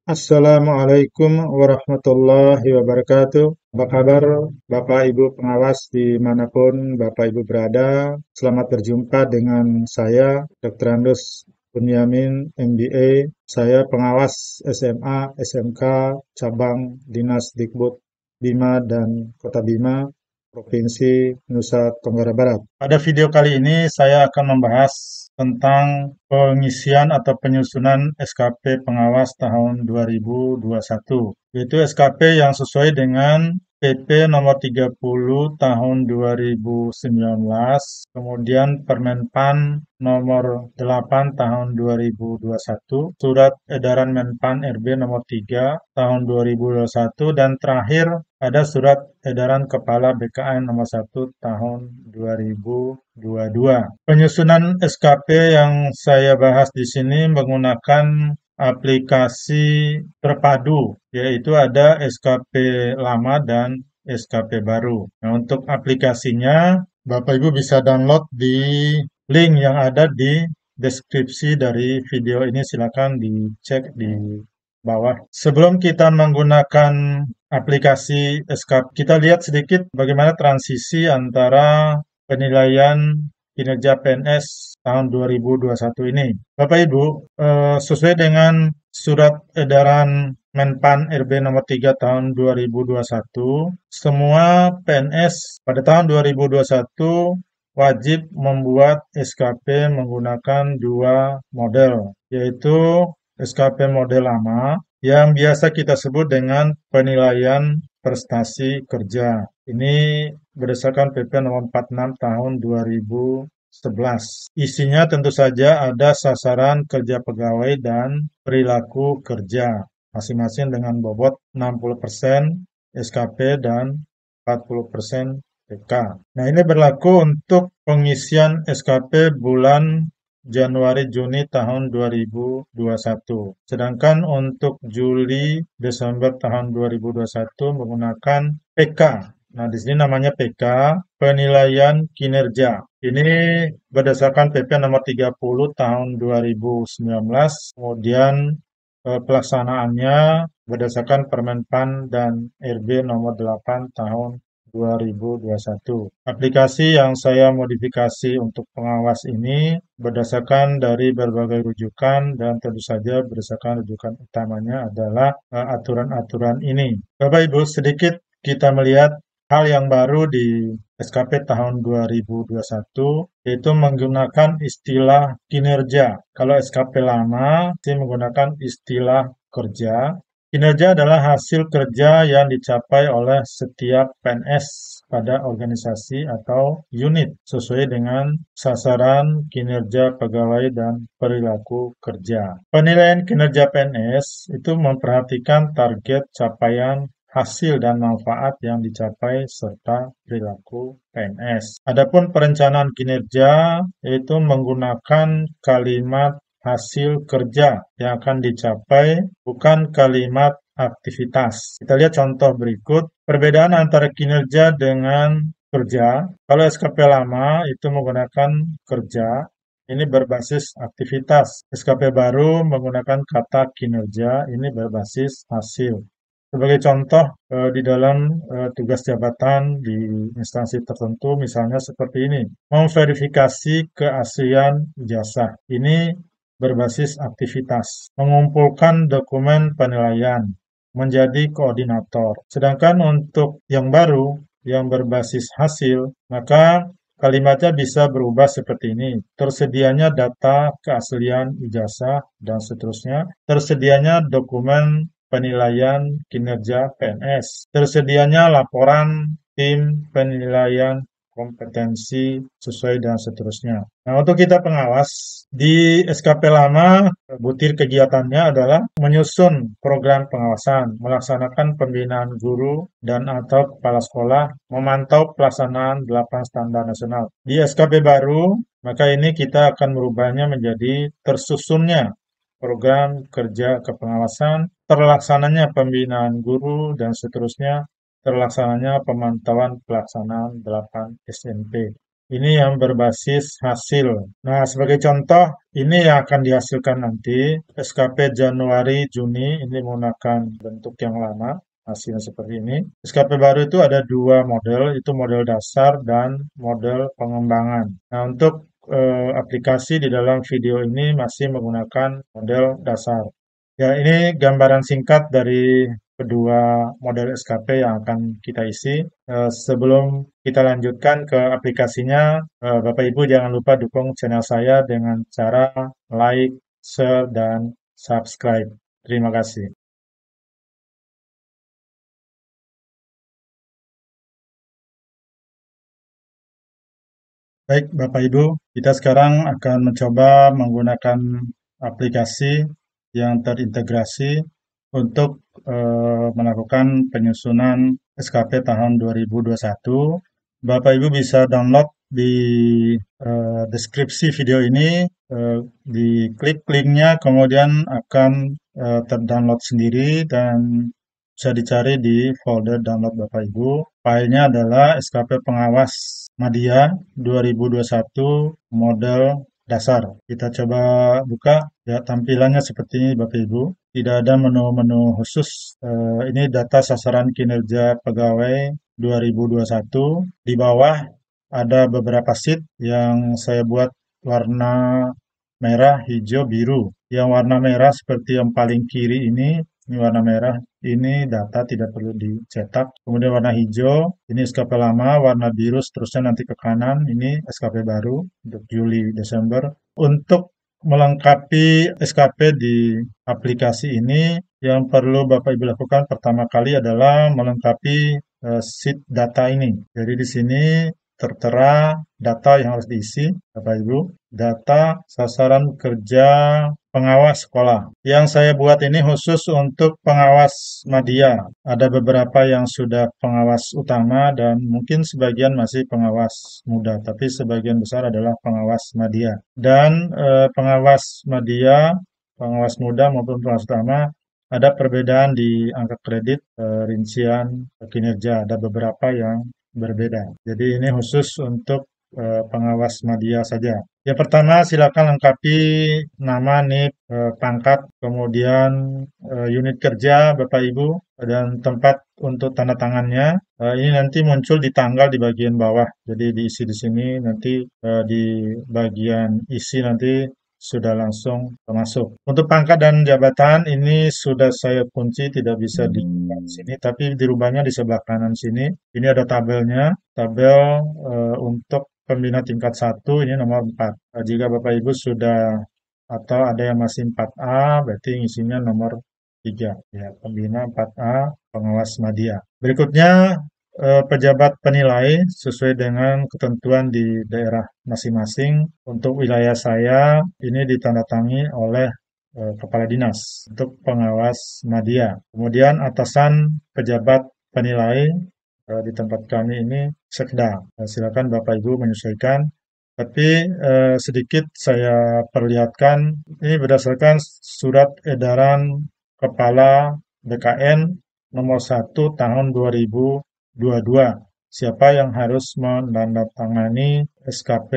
Assalamualaikum warahmatullahi wabarakatuh. Apa kabar Bapak Ibu pengawas dimanapun Bapak Ibu berada? Selamat berjumpa dengan saya, Dr. Andus Bunyamin, MBA. Saya pengawas SMA, SMK, Cabang Dinas Dikbud Bima dan Kota Bima, Provinsi Nusa Tenggara Barat. Pada video kali ini saya akan membahas tentang pengisian atau penyusunan SKP pengawas tahun 2021, yaitu SKP yang sesuai dengan PP nomor 30 tahun 2019, kemudian Permenpan nomor 8 tahun 2021, Surat Edaran Menpan RB nomor 3 tahun 2021, dan terakhir ada Surat Edaran Kepala BKN nomor 1 tahun 2022. Penyusunan SKP yang saya bahas di sini menggunakan aplikasi terpadu, yaitu ada SKP lama dan SKP baru. Nah, untuk aplikasinya, Bapak Ibu bisa download di link yang ada di deskripsi dari video ini, silakan dicek di bawah. Sebelum kita menggunakan aplikasi SKP, kita lihat sedikit bagaimana transisi antara penilaian kinerja PNS tahun 2021 ini. Bapak Ibu, sesuai dengan Surat Edaran Menpan RB nomor 3 tahun 2021, semua PNS pada tahun 2021 wajib membuat SKP menggunakan dua model, yaitu SKP model lama yang biasa kita sebut dengan penilaian prestasi kerja. Ini berdasarkan PP nomor 46 tahun 2011. Isinya tentu saja ada sasaran kerja pegawai dan perilaku kerja, masing-masing dengan bobot 60% SKP dan 40% PK. Nah, ini berlaku untuk pengisian SKP bulan Januari-Juni tahun 2021. Sedangkan untuk Juli-Desember tahun 2021 menggunakan PK. Nah, di sini namanya PK, penilaian kinerja. Ini berdasarkan PP nomor 30 tahun 2019, kemudian pelaksanaannya berdasarkan Permenpan dan RB nomor 8 tahun 2021. Aplikasi yang saya modifikasi untuk pengawas ini berdasarkan dari berbagai rujukan dan tentu saja berdasarkan rujukan utamanya adalah aturan-aturan ini. Bapak Ibu, sedikit kita melihat hal yang baru di SKP tahun 2021, yaitu menggunakan istilah kinerja. Kalau SKP lama, masih menggunakan istilah kerja. Kinerja adalah hasil kerja yang dicapai oleh setiap PNS pada organisasi atau unit sesuai dengan sasaran kinerja pegawai dan perilaku kerja. Penilaian kinerja PNS itu memperhatikan target capaian hasil dan manfaat yang dicapai serta perilaku PNS. Adapun perencanaan kinerja yaitu menggunakan kalimat hasil kerja yang akan dicapai, bukan kalimat aktivitas. Kita lihat contoh berikut. Perbedaan antara kinerja dengan kerja. Kalau SKP lama itu menggunakan kerja, ini berbasis aktivitas. SKP baru menggunakan kata kinerja, ini berbasis hasil. Sebagai contoh, di dalam tugas jabatan di instansi tertentu, misalnya seperti ini, memverifikasi keaslian ijazah. Ini berbasis aktivitas, mengumpulkan dokumen penilaian, menjadi koordinator. Sedangkan untuk yang baru, yang berbasis hasil, maka kalimatnya bisa berubah seperti ini. Tersedianya data keaslian ijazah dan seterusnya. Tersedianya dokumen penilaian kinerja PNS. Tersedianya laporan tim penilaian kompetensi sesuai dan seterusnya. Nah, untuk kita pengawas, di SKP lama, butir kegiatannya adalah menyusun program pengawasan, melaksanakan pembinaan guru dan atau kepala sekolah, memantau pelaksanaan 8 standar nasional. Di SKP baru, maka ini kita akan merubahnya menjadi tersusunnya program kerja kepengawasan, terlaksananya pembinaan guru, dan seterusnya terlaksananya pemantauan pelaksanaan 8 SMP. Ini yang berbasis hasil. Nah, sebagai contoh, ini yang akan dihasilkan nanti SKP Januari Juni ini menggunakan bentuk yang lama, hasilnya seperti ini. SKP baru itu ada dua model, itu model dasar dan model pengembangan. Nah, untuk aplikasi di dalam video ini masih menggunakan model dasar. Ya, ini gambaran singkat dari kedua model SKP yang akan kita isi. Sebelum kita lanjutkan ke aplikasinya, Bapak Ibu jangan lupa dukung channel saya dengan cara like, share, dan subscribe. Terima kasih. Baik, Bapak Ibu, kita sekarang akan mencoba menggunakan aplikasi yang terintegrasi untuk melakukan penyusunan SKP tahun 2021. Bapak Ibu bisa download di deskripsi video ini, diklik linknya, kemudian akan terdownload sendiri dan bisa dicari di folder download Bapak Ibu. Filenya adalah SKP Pengawas Madya 2021 model dasar. Kita coba buka, ya tampilannya seperti ini Bapak Ibu. Tidak ada menu-menu khusus. Ini data sasaran kinerja pegawai 2021. Di bawah ada beberapa sheet yang saya buat warna merah, hijau, biru. Yang warna merah seperti yang paling kiri ini warna merah, ini data tidak perlu dicetak. Kemudian warna hijau, ini SKP lama, warna biru seterusnya nanti ke kanan, ini SKP baru untuk Juli, Desember. Untuk melengkapi SKP di aplikasi ini, yang perlu Bapak Ibu lakukan pertama kali adalah melengkapi sheet data ini. Jadi di sini tertera data yang harus diisi, Bapak Ibu. Data sasaran kerja pengawas sekolah. Yang saya buat ini khusus untuk pengawas madya. Ada beberapa yang sudah pengawas utama dan mungkin sebagian masih pengawas muda, tapi sebagian besar adalah pengawas madya. Dan pengawas madya, pengawas muda maupun pengawas utama ada perbedaan di angka kredit, rincian kinerja. Ada beberapa yang berbeda. Jadi ini khusus untuk pengawas madya saja. Yang pertama silakan lengkapi nama, NIP, pangkat, kemudian unit kerja Bapak Ibu dan tempat untuk tanda tangannya. Ini nanti muncul di tanggal di bagian bawah. Jadi diisi di sini nanti di bagian isi nanti sudah langsung masuk. Untuk pangkat dan jabatan ini sudah saya kunci tidak bisa di sini, tapi dirubahnya di sebelah kanan sini. Ini ada tabelnya, tabel untuk pembina tingkat 1 ini nomor 4. Jika Bapak Ibu sudah atau ada yang masih 4A, berarti isinya nomor 3. Ya, pembina 4A, pengawas madya. Berikutnya pejabat penilai sesuai dengan ketentuan di daerah masing-masing. Untuk wilayah saya ini ditandatangani oleh kepala dinas untuk pengawas madya. Kemudian atasan pejabat penilai di tempat kami ini sekda. Silakan Bapak Ibu menyesuaikan. Tapi sedikit saya perlihatkan ini berdasarkan surat edaran Kepala BKN nomor 1 tahun 2022. Siapa yang harus menandatangani SKP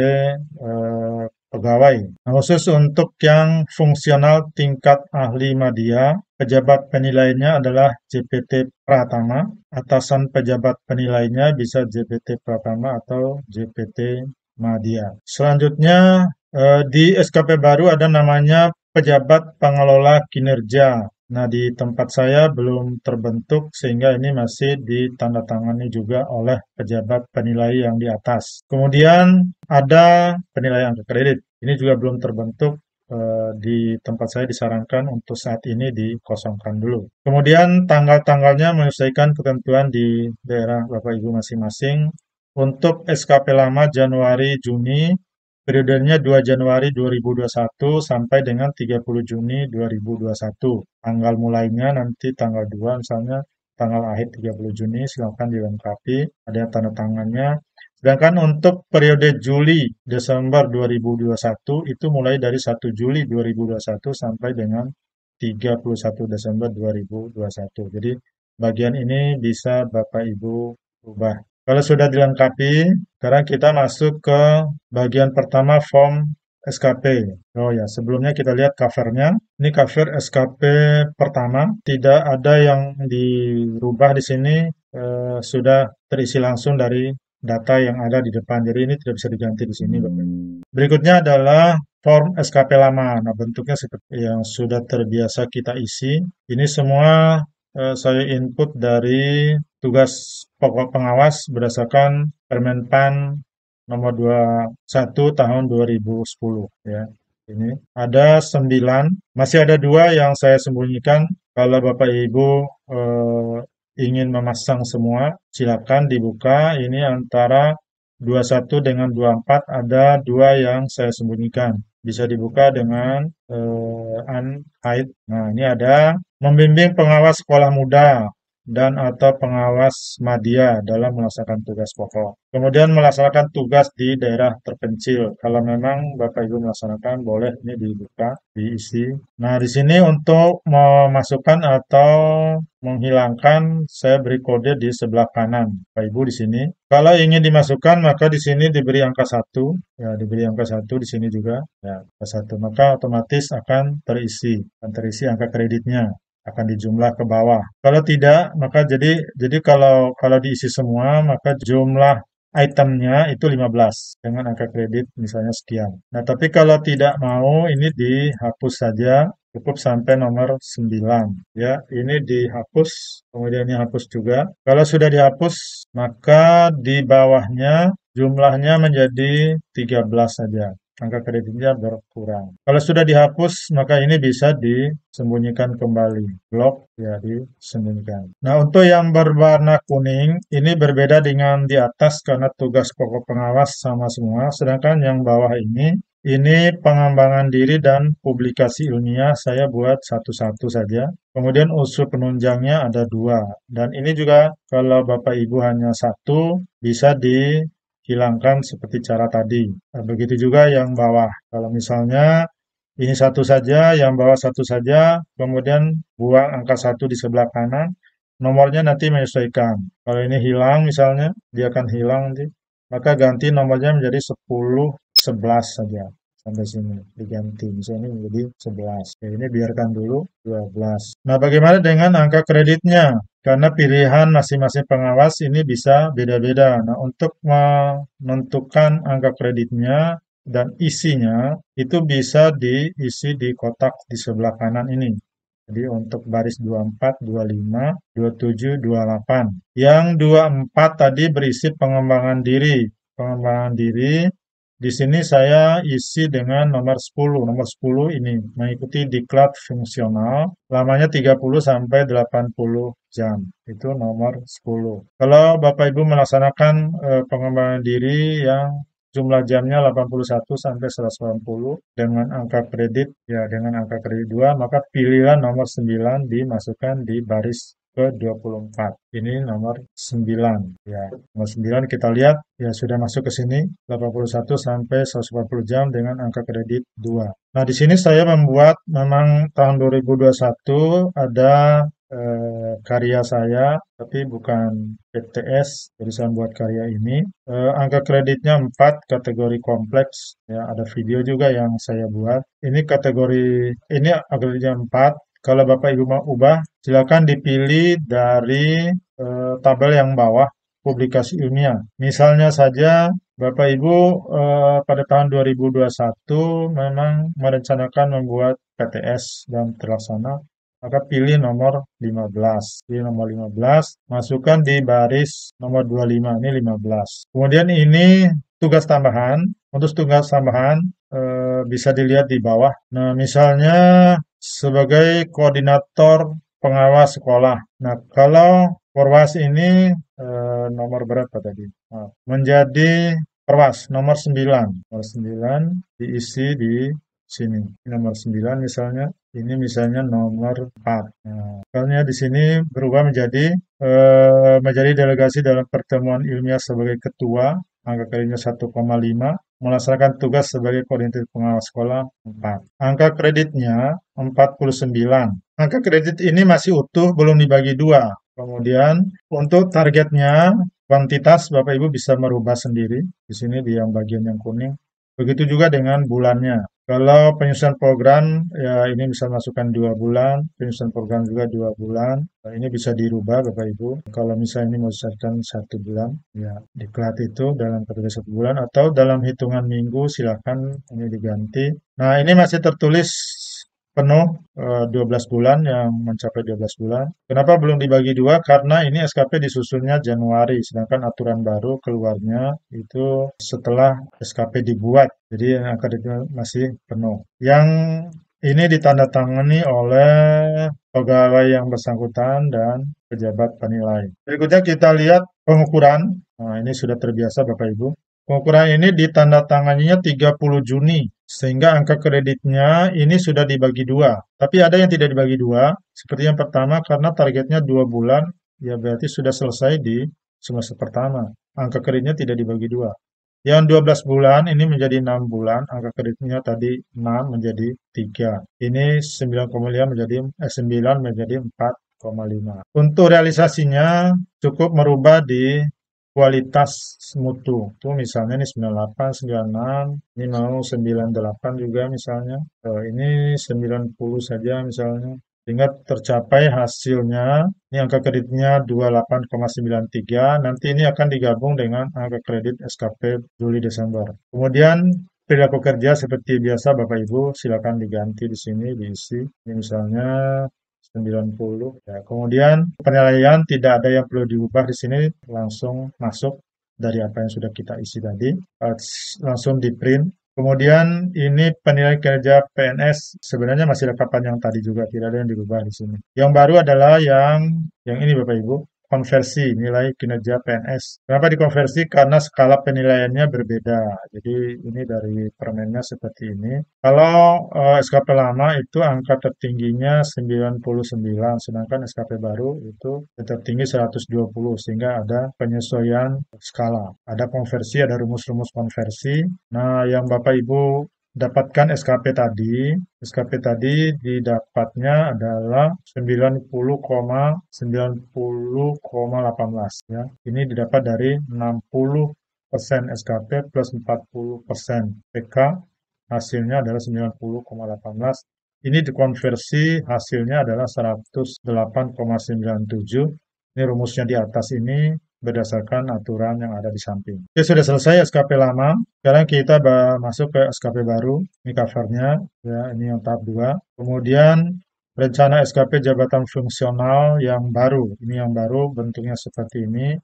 pegawai. Nah, khusus untuk yang fungsional tingkat ahli madya, pejabat penilainya adalah JPT Pratama. Atasan pejabat penilainya bisa JPT Pratama atau JPT Madya. Selanjutnya di SKP baru ada namanya pejabat pengelola kinerja. Nah, di tempat saya belum terbentuk sehingga ini masih ditandatangani juga oleh pejabat penilai yang di atas. Kemudian ada penilaian kredit. Ini juga belum terbentuk. Di tempat saya disarankan untuk saat ini dikosongkan dulu. Kemudian tanggal-tanggalnya menyesuaikan ketentuan di daerah Bapak Ibu masing-masing. Untuk SKP lama Januari Juni, periodenya 2 Januari 2021 sampai dengan 30 Juni 2021. Tanggal mulainya nanti tanggal 2 misalnya, tanggal akhir 30 Juni silakan dilengkapi, ada yang tanda tangannya. Sedangkan untuk periode Juli Desember 2021 itu mulai dari 1 Juli 2021 sampai dengan 31 Desember 2021. Jadi bagian ini bisa Bapak Ibu ubah. Kalau sudah dilengkapi, sekarang kita masuk ke bagian pertama form SKP. Oh ya, sebelumnya kita lihat covernya. Ini cover SKP pertama, tidak ada yang dirubah di sini, sudah terisi langsung dari data yang ada di depan. Jadi ini tidak bisa diganti di sini, Bapak. Berikutnya adalah form SKP lama. Nah, bentuknya seperti yang sudah terbiasa kita isi. Ini semua saya input dari tugas pokok pengawas berdasarkan Permenpan nomor 21 tahun 2010 ya. Ini ada 9, masih ada 2 yang saya sembunyikan. Kalau Bapak Ibu ingin memasang semua, silakan dibuka. Ini antara 21 dengan 24 ada 2 yang saya sembunyikan. Bisa dibuka dengan unhide. Nah, ini ada membimbing pengawas sekolah muda dan atau pengawas madya dalam melaksanakan tugas pokok. Kemudian melaksanakan tugas di daerah terpencil. Kalau memang Bapak Ibu melaksanakan, boleh ini dibuka, diisi. Nah, di sini untuk memasukkan atau menghilangkan, saya beri kode di sebelah kanan. Bapak Ibu di sini. Kalau ingin dimasukkan, maka di sini diberi angka 1. Ya, diberi angka 1 di sini juga. Ya, angka 1. Maka otomatis akan terisi angka kreditnya akan dijumlah ke bawah. Kalau tidak, maka jadi kalau diisi semua, maka jumlah itemnya itu 15 dengan angka kredit misalnya sekian. Nah, tapi kalau tidak mau ini dihapus saja, cukup sampai nomor 9 ya. Ini dihapus, kemudian ini hapus juga. Kalau sudah dihapus, maka di bawahnya jumlahnya menjadi 13 saja. Angka kreditnya berkurang. Kalau sudah dihapus, maka ini bisa disembunyikan kembali. Blok, ya disembunyikan. Nah, untuk yang berwarna kuning, ini berbeda dengan di atas karena tugas pokok pengawas sama semua. Sedangkan yang bawah ini pengembangan diri dan publikasi ilmiah saya buat satu-satu saja. Kemudian unsur penunjangnya ada 2. Dan ini juga kalau Bapak Ibu hanya 1, bisa dihilangkan seperti cara tadi. Nah, begitu juga yang bawah. Kalau misalnya ini 1 saja, yang bawah 1 saja, kemudian buang angka 1 di sebelah kanan, nomornya nanti menyesuaikan. Kalau ini hilang misalnya, dia akan hilang nanti, maka ganti nomornya menjadi 10, 11 saja. Sampai sini diganti, misalnya ini menjadi 11. Oke, ini biarkan dulu 12. Nah, bagaimana dengan angka kreditnya? Karena pilihan masing-masing pengawas ini bisa beda-beda. Nah, untuk menentukan angka kreditnya dan isinya itu bisa diisi di kotak di sebelah kanan ini. Jadi untuk baris 24, 25, 27, 28. Yang 24 tadi berisi pengembangan diri. Pengembangan diri di sini saya isi dengan nomor 10. Nomor 10 ini mengikuti diklat fungsional, lamanya 30 sampai 80 jam. Itu nomor 10. Kalau Bapak Ibu melaksanakan pengembangan diri yang jumlah jamnya 81 sampai 180 dengan angka kredit ya dengan angka kredit 2, maka pilihlah nomor 9 dimasukkan di baris ke-24. Ini nomor 9 ya. Nomor 9 kita lihat ya sudah masuk ke sini 81 sampai 180 jam dengan angka kredit 2. Nah, di sini saya membuat memang tahun 2021 ada karya saya, tapi bukan PTS, jadi saya buat karya ini. Angka kreditnya 4, kategori kompleks, ya ada video juga yang saya buat. Ini kategori, ini kreditnya 4, kalau Bapak Ibu mau ubah, silakan dipilih dari tabel yang bawah, publikasi ilmiah. Misalnya saja Bapak Ibu pada tahun 2021 memang merencanakan membuat PTS dan terlaksana, maka pilih nomor 15. Pilih nomor 15, masukkan di baris nomor 25, ini 15. Kemudian ini tugas tambahan. Untuk tugas tambahan bisa dilihat di bawah. Nah, misalnya sebagai koordinator pengawas sekolah. Nah, kalau Perwas ini nomor berapa tadi? Menjadi Perwas nomor 9. Nomor 9 diisi di sini. Nomor 9 misalnya, ini misalnya nomor 4. Nah, misalnya di sini berubah menjadi delegasi dalam pertemuan ilmiah sebagai ketua, angka kreditnya 1,5, melaksanakan tugas sebagai koordinator pengawas sekolah 4. Angka kreditnya 49. Angka kredit ini masih utuh, belum dibagi 2. Kemudian untuk targetnya Kuantitas Bapak Ibu bisa merubah sendiri di sini di yang bagian yang kuning. Begitu juga dengan bulannya. Kalau penyusunan program, ya ini bisa masukkan 2 bulan, penyusunan program juga 2 bulan. Nah, ini bisa dirubah Bapak Ibu. Kalau misalnya ini mau disesuaikan 1 bulan, ya diklat itu dalam kategori 1 bulan atau dalam hitungan minggu silakan ini diganti. Nah ini masih tertulis penuh 12 bulan yang mencapai 12 bulan. Kenapa belum dibagi dua? Karena ini SKP disusunnya Januari, sedangkan aturan baru keluarnya itu setelah SKP dibuat. Jadi yang akademiknya masih penuh. Yang ini ditandatangani oleh pegawai yang bersangkutan dan pejabat penilai. Berikutnya kita lihat pengukuran. Nah, ini sudah terbiasa Bapak Ibu. Pengukuran ini ditandatanganinya 30 Juni, sehingga angka kreditnya ini sudah dibagi dua. Tapi ada yang tidak dibagi dua, seperti yang pertama karena targetnya 2 bulan, ya berarti sudah selesai di semester pertama. Angka kreditnya tidak dibagi dua. Yang 12 bulan ini menjadi 6 bulan, angka kreditnya tadi 6 menjadi 3. Ini 9,5 menjadi 9 menjadi 4,5. Untuk realisasinya cukup merubah di kualitas mutu. Itu misalnya ini 98, 96, ini mau 98 juga misalnya. Ini 90 saja misalnya. Sehingga tercapai hasilnya, ini angka kreditnya 28,93, nanti ini akan digabung dengan angka kredit SKP Juli Desember. Kemudian perilaku kerja seperti biasa Bapak Ibu silakan diganti di sini diisi. Ini misalnya 90 ya. Kemudian penilaian tidak ada yang perlu diubah di sini, langsung masuk dari apa yang sudah kita isi tadi, langsung di print. Kemudian ini penilaian kinerja PNS sebenarnya masih rekapan yang tadi juga, tidak ada yang dirubah di sini. Yang baru adalah yang ini Bapak Ibu, konversi nilai kinerja PNS. Kenapa dikonversi? Karena skala penilaiannya berbeda. Jadi ini dari permennya seperti ini. Kalau SKP lama itu angka tertingginya 99, sedangkan SKP baru itu tertinggi 120, sehingga ada penyesuaian skala. Ada konversi, ada rumus-rumus konversi. Nah, yang Bapak Ibu dapatkan SKP tadi didapatnya adalah 90,18 ya. Ini didapat dari 60% SKP plus 40% PK, hasilnya adalah 90,18. Ini dikonversi hasilnya adalah 108,97. Ini rumusnya di atas ini berdasarkan aturan yang ada di samping. Oke, sudah selesai SKP lama. Sekarang kita masuk ke SKP baru. Ini covernya, ya, ini yang tahap 2. Kemudian rencana SKP jabatan fungsional yang baru. Ini yang baru bentuknya seperti ini.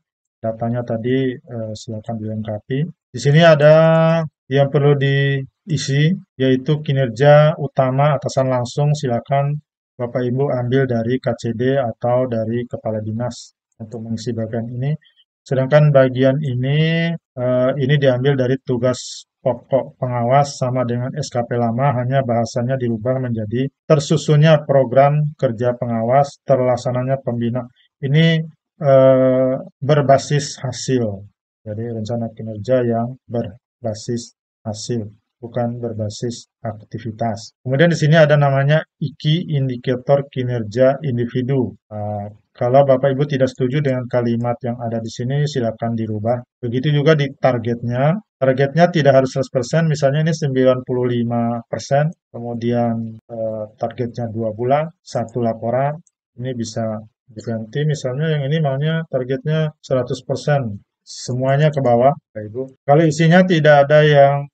Datanya tadi silakan dilengkapi. Di sini ada yang perlu diisi, yaitu kinerja utama atasan langsung. Silakan Bapak Ibu ambil dari KCD atau dari Kepala Dinas untuk mengisi bagian ini. Sedangkan bagian ini diambil dari tugas pokok pengawas sama dengan SKP lama, hanya bahasanya dirubah menjadi tersusunnya program kerja pengawas, terlaksananya pembina. Ini berbasis hasil. Jadi rencana kinerja yang berbasis hasil, bukan berbasis aktivitas. Kemudian di sini ada namanya IKI, indikator kinerja individu. Kalau Bapak Ibu tidak setuju dengan kalimat yang ada di sini, silakan dirubah. Begitu juga di targetnya. Targetnya tidak harus 100%, misalnya ini 95%, kemudian targetnya 2 bulan, 1 laporan. Ini bisa diganti, misalnya yang ini maunya targetnya 100%. Semuanya ke bawah, Bapak Ibu. Kalau isinya tidak ada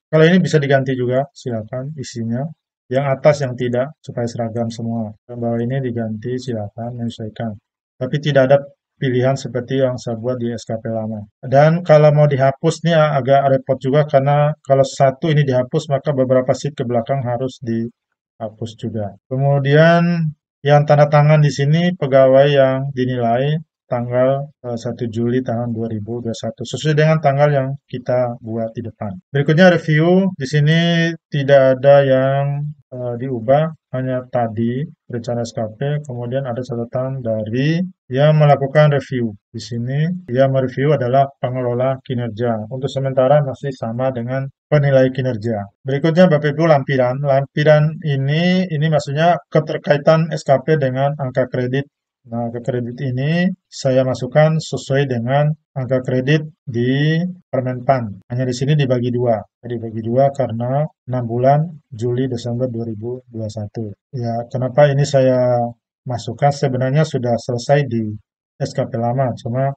kalau ini bisa diganti juga, silakan isinya. Yang atas yang tidak, supaya seragam semua. Yang bawah ini diganti, silakan menyesuaikan. Tapi tidak ada pilihan seperti yang saya buat di SKP lama. Dan kalau mau dihapus nih agak repot juga karena kalau satu ini dihapus maka beberapa sheet ke belakang harus dihapus juga. Kemudian yang tanda tangan di sini pegawai yang dinilai tanggal 1 Juli tahun 2021 sesuai dengan tanggal yang kita buat di depan. Berikutnya review. Di sini tidak ada yang diubah, hanya tadi rencana SKP, kemudian ada catatan dari yang melakukan review. Di sini yang mereview adalah pengelola kinerja. Untuk sementara masih sama dengan penilai kinerja. Berikutnya Bapak Ibu lampiran. Lampiran ini maksudnya keterkaitan SKP dengan angka kredit Nah, angka kredit ini saya masukkan sesuai dengan angka kredit di Permenpan. Hanya di sini dibagi dua. Jadi dibagi dua karena 6 bulan Juli Desember 2021. Ya, kenapa ini saya masukkan? Sebenarnya sudah selesai di SKP lama, cuma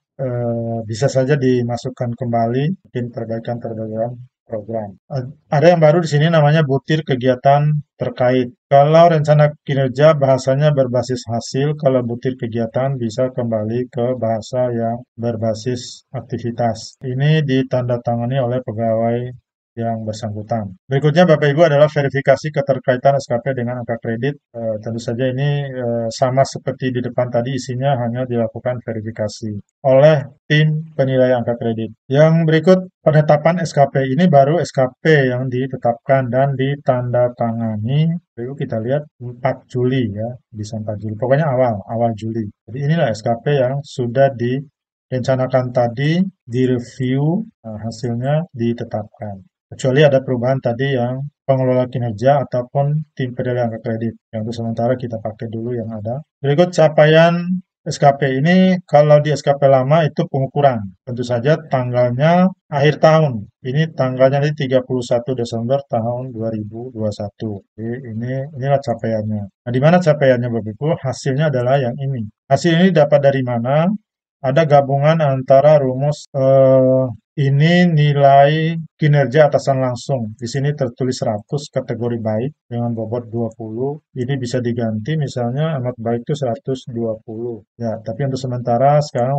bisa saja dimasukkan kembali mungkin perbaikan-perbaikan program. Ada yang baru di sini namanya butir kegiatan terkait. Kalau rencana kinerja bahasanya berbasis hasil, kalau butir kegiatan bisa kembali ke bahasa yang berbasis aktivitas. Ini ditandatangani oleh pegawai yang bersangkutan. Berikutnya Bapak Ibu adalah verifikasi keterkaitan SKP dengan angka kredit. Tentu saja ini sama seperti di depan tadi, isinya hanya dilakukan verifikasi oleh tim penilai angka kredit. Yang berikut penetapan SKP ini baru SKP yang ditetapkan dan ditandatangani. Lalu kita lihat 4 Juli ya, bisa 4 Juli. Pokoknya awal Juli. Jadi inilah SKP yang sudah direncanakan tadi, direview, hasilnya ditetapkan. Kecuali ada perubahan tadi yang pengelola kinerja ataupun tim penilai angka kredit. Yang untuk sementara kita pakai dulu yang ada. Berikut capaian SKP ini, kalau di SKP lama itu pengukuran. Tentu saja tanggalnya akhir tahun. Ini tanggalnya di 31 Desember tahun 2021. Jadi inilah capaiannya. Nah, di mana capaiannya Bapak Ibu? Hasilnya adalah yang ini. Hasil ini dapat dari mana? Ada gabungan antara rumus ini nilai kinerja atasan langsung. Di sini tertulis 100 kategori baik dengan bobot 20. Ini bisa diganti misalnya amat baik itu 120. Ya, tapi untuk sementara sekarang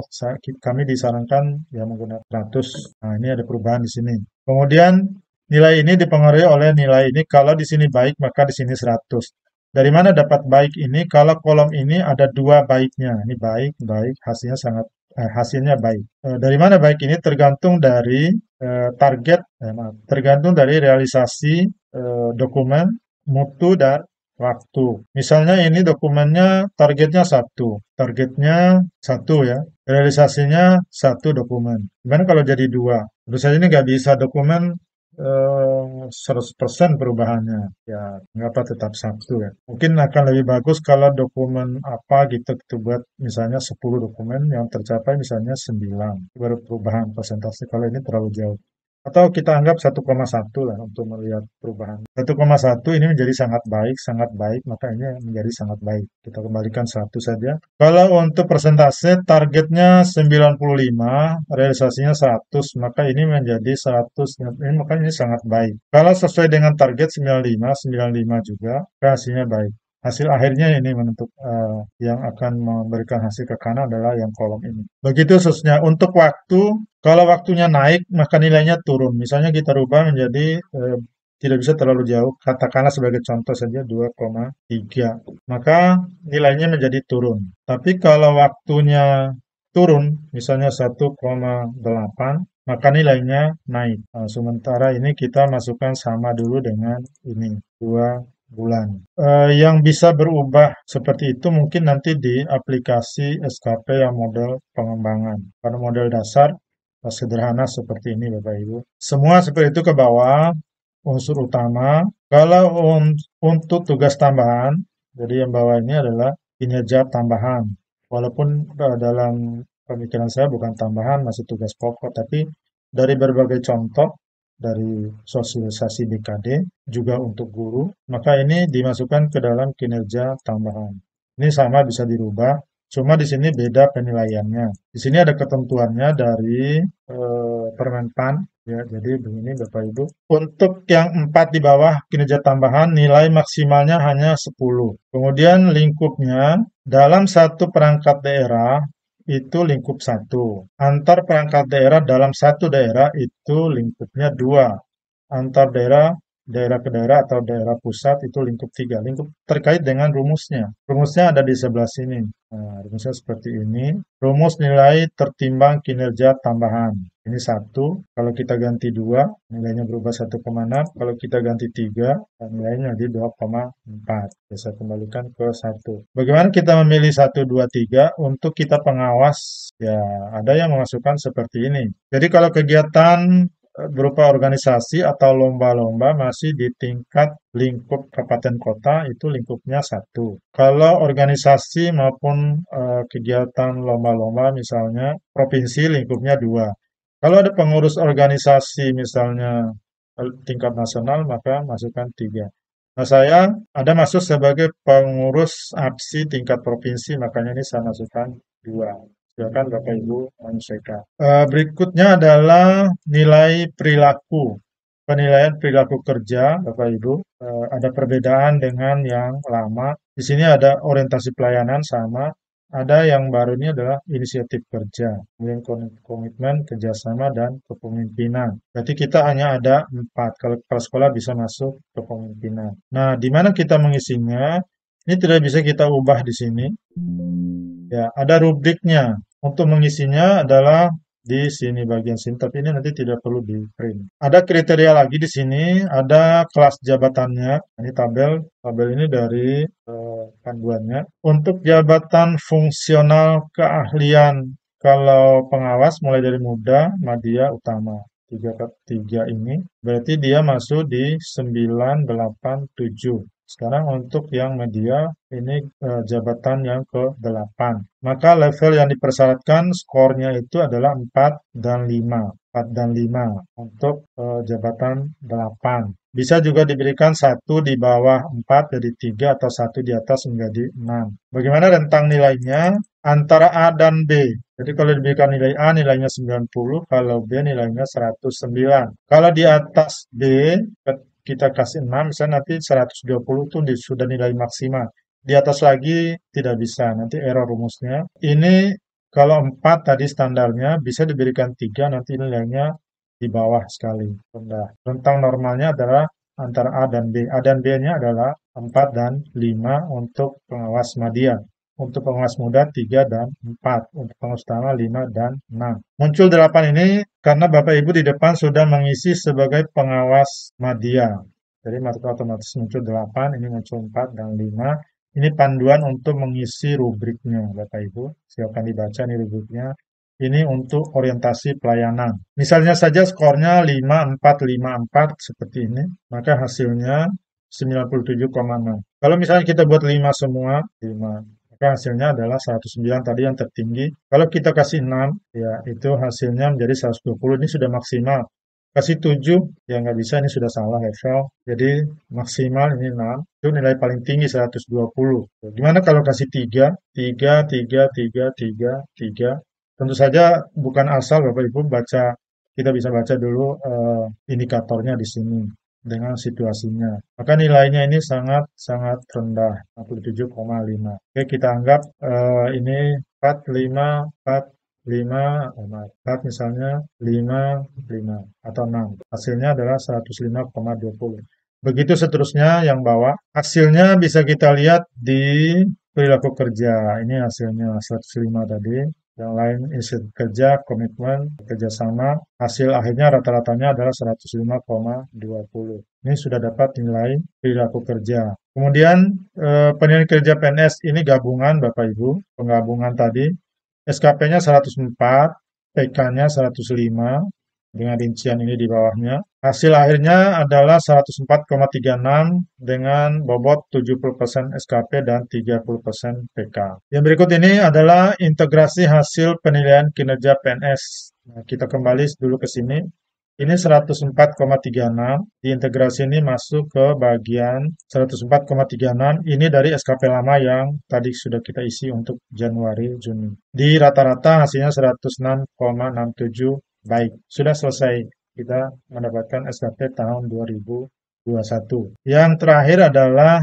kami disarankan ya menggunakan 100. Nah, ini ada perubahan di sini. Kemudian nilai ini dipengaruhi oleh nilai ini. Kalau di sini baik, maka di sini 100. Dari mana dapat baik ini? Kalau kolom ini ada dua baiknya. Ini baik, baik, hasilnya baik. Dari mana baik ini? Tergantung dari target, tergantung dari realisasi dokumen, mutu dan waktu. Misalnya ini dokumennya targetnya satu ya, realisasinya satu dokumen. Gimana kalau jadi dua? Tentu saja ini nggak bisa dokumen 100% perubahannya. Ya, mengapa tetap satu ya. Mungkin akan lebih bagus kalau dokumen apa gitu, kita buat misalnya 10 dokumen yang tercapai misalnya 9. Baru perubahan persentase kalau ini terlalu jauh. Atau kita anggap 1,1 lah untuk melihat perubahan. 1,1 ini menjadi sangat baik, maka ini menjadi sangat baik. Kita kembalikan 1 saja. Kalau untuk persentase targetnya 95, realisasinya 100, maka ini menjadi 100, ini maka ini sangat baik. Kalau sesuai dengan target 95 juga, hasilnya baik. Hasil akhirnya ini menentuk yang akan memberikan hasil ke kanan adalah yang kolom ini. Begitu khususnya untuk waktu, kalau waktunya naik maka nilainya turun. Misalnya kita rubah menjadi tidak bisa terlalu jauh, katakanlah sebagai contoh saja 2,3, maka nilainya menjadi turun. Tapi kalau waktunya turun, misalnya 1,8, maka nilainya naik. Nah, sementara ini kita masukkan sama dulu dengan ini, 2 bulan. Yang bisa berubah seperti itu mungkin nanti di aplikasi SKP yang model pengembangan. Pada model dasar sederhana seperti ini Bapak Ibu. Semua seperti itu ke bawah, unsur utama. Kalau untuk tugas tambahan, jadi yang bawah ini adalah kinerja tambahan. Walaupun dalam pemikiran saya bukan tambahan, masih tugas pokok, tapi dari berbagai contoh dari sosialisasi BKD juga untuk guru, maka ini dimasukkan ke dalam kinerja tambahan. Ini sama bisa dirubah, cuma di sini beda penilaiannya. Di sini ada ketentuannya dari Permenpan, ya. Jadi begini Bapak Ibu. Untuk yang 4 di bawah kinerja tambahan nilai maksimalnya hanya 10. Kemudian lingkupnya dalam satu perangkat daerah itu lingkup satu. Antar perangkat daerah dalam satu daerah itu lingkupnya dua. Antar daerah, daerah ke daerah atau daerah pusat itu lingkup tiga. Lingkup terkait dengan rumusnya. Rumusnya ada di sebelah sini. Nah, rumusnya seperti ini. Rumus nilai tertimbang kinerja tambahan. Ini satu. Kalau kita ganti dua, nilainya berubah 1,6. Kalau kita ganti tiga, nilainya jadi 2,4. Saya kembalikan ke satu. Bagaimana kita memilih 1, 2, 3 untuk kita pengawas? Ya, ada yang memasukkan seperti ini. Jadi kalau kegiatan berupa organisasi atau lomba-lomba masih di tingkat lingkup kabupaten kota itu lingkupnya satu. Kalau organisasi maupun kegiatan lomba-lomba misalnya provinsi lingkupnya dua. Kalau ada pengurus organisasi misalnya tingkat nasional maka masukkan tiga. Nah, saya ada masuk sebagai pengurus APSI tingkat provinsi, makanya ini saya masukkan dua. Silakan Bapak Ibu menyesuaikan. Berikutnya adalah nilai perilaku. Penilaian perilaku kerja, Bapak Ibu. Ada perbedaan dengan yang lama. Di sini ada orientasi pelayanan sama. Ada yang baru ini adalah inisiatif kerja, kemudian komitmen, kerjasama, dan kepemimpinan. Berarti kita hanya ada 4. Kalau sekolah bisa masuk kepemimpinan. Nah, di mana kita mengisinya? Ini tidak bisa kita ubah di sini. Ya, ada rubriknya. Untuk mengisinya adalah di sini bagian sini, tapi ini nanti tidak perlu di print. Ada kriteria lagi di sini, ada kelas jabatannya. Ini tabel ini dari panduannya. Untuk jabatan fungsional keahlian, kalau pengawas mulai dari muda, madya, utama. Tiga ini, berarti dia masuk di 9, 8, 7. Sekarang untuk yang media, ini jabatan yang ke-8. Maka level yang dipersyaratkan skornya itu adalah 4 dan 5. 4 dan 5 untuk jabatan 8. Bisa juga diberikan satu di bawah 4 jadi 3 atau satu di atas menjadi 6. Bagaimana rentang nilainya? Antara A dan B. Jadi kalau diberikan nilai A nilainya 90, kalau B nilainya 109. Kalau di atas B kita kasih 6, misalnya nanti 120 itu sudah nilai maksimal. Di atas lagi tidak bisa, nanti error rumusnya. Ini kalau 4 tadi standarnya bisa diberikan 3, nanti nilainya di bawah sekali, rendah. Rentang normalnya adalah antara A dan B. A dan B-nya adalah 4 dan 5 untuk pengawas madya. Untuk pengawas muda 3 dan 4. Untuk pengawas utama 5 dan 6. Muncul 8 ini karena Bapak Ibu di depan sudah mengisi sebagai pengawas madya. Jadi maka otomatis muncul 8, ini muncul 4 dan 5. Ini panduan untuk mengisi rubriknya Bapak Ibu. Silakan dibaca nih rubriknya. Ini untuk orientasi pelayanan. Misalnya saja skornya 5, 4, 5, 4 seperti ini. Maka hasilnya 97,6. Kalau misalnya kita buat 5 semua, 5. Maka hasilnya adalah 109 tadi yang tertinggi. Kalau kita kasih 6, ya itu hasilnya menjadi 120. Ini sudah maksimal. Kasih 7, ya nggak bisa, ini sudah salah level. Jadi maksimal ini 6. Itu nilai paling tinggi 120. Gimana kalau kasih 3? 3, 3, 3, 3, 3. Tentu saja bukan asal Bapak Ibu baca, kita bisa baca dulu indikatornya di sini dengan situasinya. Maka nilainya ini sangat sangat rendah, 67,5. Oke, kita anggap ini 4, 5, 4, 5, 4 misalnya 5, 5 atau 6. Hasilnya adalah 105,20. Begitu seterusnya yang bawah. Hasilnya bisa kita lihat di perilaku kerja. Ini hasilnya 105 tadi. Yang lain isi kerja, komitmen, kerjasama. Hasil akhirnya rata-ratanya adalah 105,20. Ini sudah dapat nilai perilaku kerja. Kemudian penilaian kerja PNS ini gabungan Bapak Ibu. Penggabungan tadi. SKP-nya 104, PK-nya 105, dengan rincian ini di bawahnya. Hasil akhirnya adalah 104,36 dengan bobot 70% SKP dan 30% PK. Yang berikut ini adalah integrasi hasil penilaian kinerja PNS. Nah, kita kembali dulu ke sini. Ini 104,36, di integrasi ini masuk ke bagian 104,36, ini dari SKP lama yang tadi sudah kita isi untuk Januari, Juni. Di rata-rata hasilnya 106,67, baik. Sudah selesai, kita mendapatkan SKP tahun 2021. Yang terakhir adalah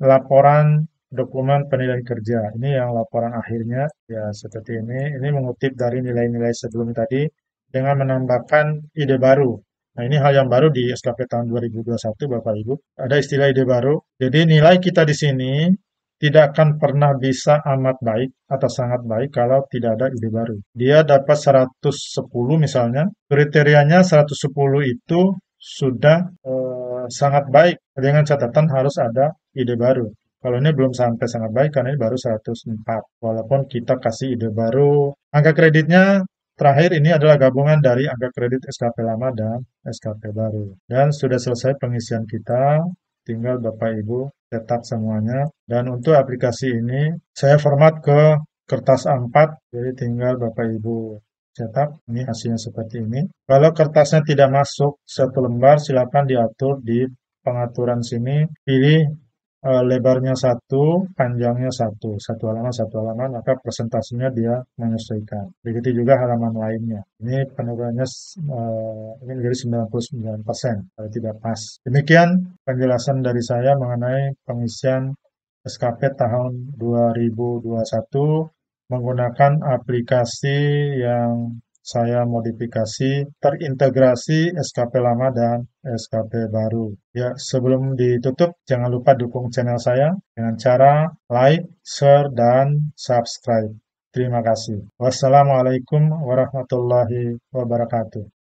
laporan dokumen penilaian kerja. Ini yang laporan akhirnya, ya seperti ini. Ini mengutip dari nilai-nilai sebelum tadi, dengan menambahkan ide baru. Nah, ini hal yang baru di SKP tahun 2021, Bapak Ibu. Ada istilah ide baru. Jadi nilai kita di sini tidak akan pernah bisa amat baik atau sangat baik kalau tidak ada ide baru. Dia dapat 110 misalnya, kriterianya 110 itu sudah sangat baik dengan catatan harus ada ide baru. Kalau ini belum sampai sangat baik karena ini baru 104. Walaupun kita kasih ide baru, angka kreditnya terakhir ini adalah gabungan dari angka kredit SKP lama dan SKP baru. Dan sudah selesai pengisian kita, tinggal Bapak Ibu cetak semuanya. Dan untuk aplikasi ini, saya format ke kertas A4, jadi tinggal Bapak Ibu cetak. Ini hasilnya seperti ini. Kalau kertasnya tidak masuk satu lembar, silakan diatur di pengaturan sini, pilih lebarnya satu, panjangnya satu, satu halaman, maka presentasinya dia menyesuaikan. Begitu juga halaman lainnya. Ini penurunan ini menjadi 99% kalau tidak pas. Demikian penjelasan dari saya mengenai pengisian SKP tahun 2021 menggunakan aplikasi yang saya modifikasi terintegrasi SKP lama dan SKP baru. Ya, sebelum ditutup, jangan lupa dukung channel saya dengan cara like, share, dan subscribe. Terima kasih. Wassalamualaikum warahmatullahi wabarakatuh.